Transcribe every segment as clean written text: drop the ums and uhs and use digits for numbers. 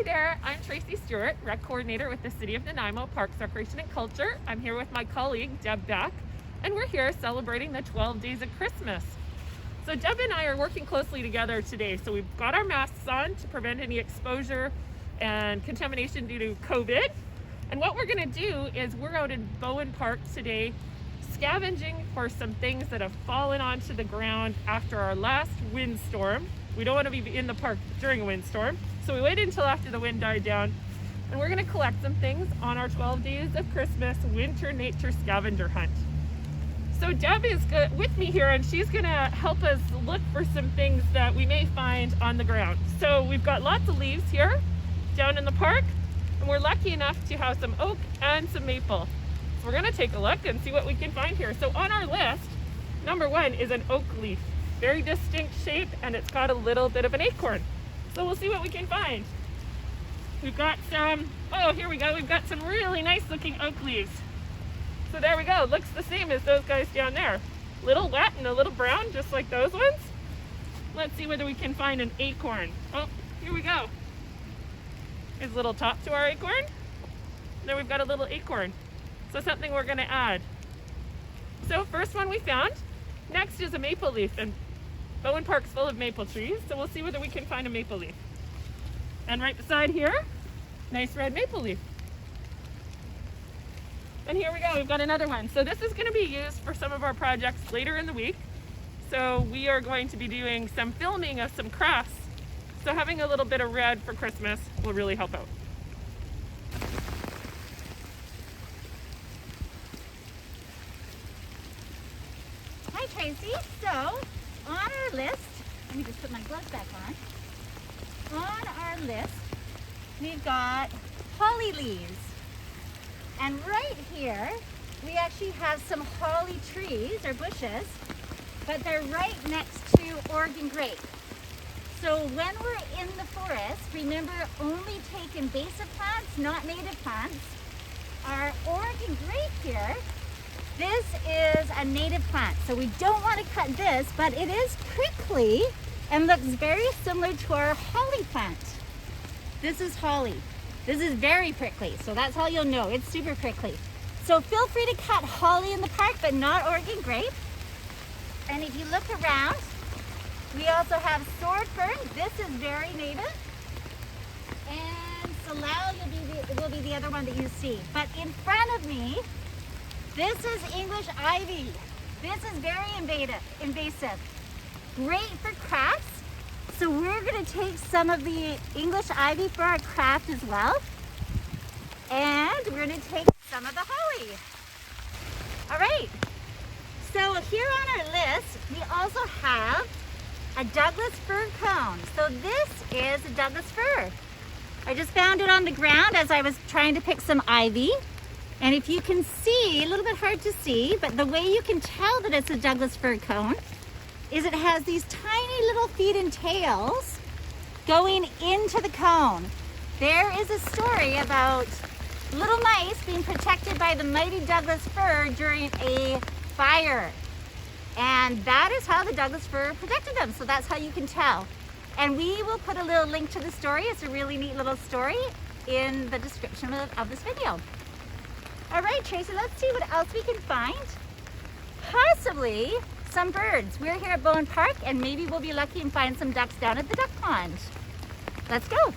Hi there, I'm Tracy Stewart, Rec Coordinator with the City of Nanaimo Parks, Recreation and Culture. I'm here with my colleague, Deb Beck, and we're here celebrating the 12 days of Christmas. So Deb and I are working closely together today. So we've got our masks on to prevent any exposure and contamination due to COVID. And what we're gonna do is we're out in Bowen Park today scavenging for some things that have fallen onto the ground after our last windstorm. We don't want to be in the park during a windstorm, so we waited until after the wind died down, and we're going to collect some things on our 12 days of Christmas winter nature scavenger hunt. So Deb is with me here, and she's going to help us look for some things that we may find on the ground. So we've got lots of leaves here down in the park, and we're lucky enough to have some oak and some maple. So we're going to take a look and see what we can find here. So on our list, number one is an oak leaf. Very distinct shape, and it's got a little bit of an acorn. So we'll see what we can find. We've got some, oh, here we go. We've got some really nice looking oak leaves. So there we go. Looks the same as those guys down there. Little wet and a little brown, just like those ones. Let's see whether we can find an acorn. Oh, here we go. There's a little top to our acorn. Then we've got a little acorn. So something we're gonna add. So first one we found. Next is a maple leaf, and Bowen Park's full of maple trees, so we'll see whether we can find a maple leaf. And right beside here, nice red maple leaf. And here we go, we've got another one. So this is gonna be used for some of our projects later in the week. So we are going to be doing some filming of some crafts. So having a little bit of red for Christmas will really help out. Hi Tracy, so on our list, let me just put my gloves back on our list, we've got holly leaves. And right here, we actually have some holly trees or bushes, but they're right next to Oregon grape. So when we're in the forest, remember only take invasive plants, not native plants. Our Oregon grape here, this is a native plant, so we don't want to cut this, but it is prickly and looks very similar to our holly plant. This is holly. This is very prickly, so that's how you'll know. It's super prickly. So feel free to cut holly in the park, but not Oregon grape. And if you look around, we also have sword fern. This is very native. And salal will be the other one that you see. But in front of me, this is English ivy. This is very invasive. Great for crafts. So we're going to take some of the English ivy for our craft as well. And we're going to take some of the holly. All right. So here on our list, we also have a Douglas fir cone. So this is a Douglas fir. I just found it on the ground as I was trying to pick some ivy. And if you can see, a little bit hard to see, but the way you can tell that it's a Douglas fir cone is it has these tiny little feet and tails going into the cone. There is a story about little mice being protected by the mighty Douglas fir during a fire. And that is how the Douglas fir protected them. So that's how you can tell. And we will put a little link to the story. It's a really neat little story in the description of this video. All right, Tracy, let's see what else we can find. Possibly some birds. We're here at Bowen Park, and maybe we'll be lucky and find some ducks down at the duck pond. Let's go.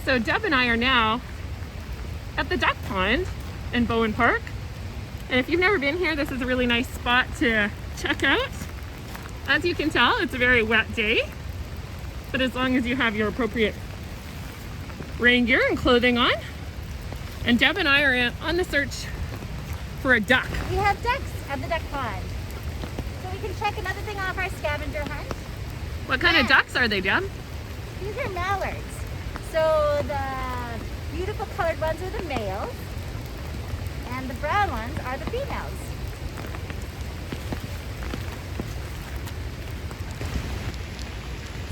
So Deb and I are now at the duck pond in Bowen Park. And if you've never been here, this is a really nice spot to check out. As you can tell, it's a very wet day, but as long as you have your appropriate rain gear and clothing on. And Deb and I are on the search for a duck. We have ducks at the duck pond. So we can check another thing off our scavenger hunt. What kind of ducks are they, Deb? These are mallards. So the beautiful colored ones are the males, and the brown ones are the females.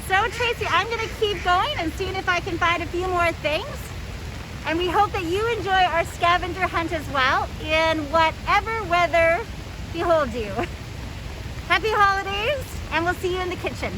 So Tracy, I'm going to keep going and seeing if I can find a few more things. And we hope that you enjoy our scavenger hunt as well in whatever weather beholds you. Happy holidays, and we'll see you in the kitchen.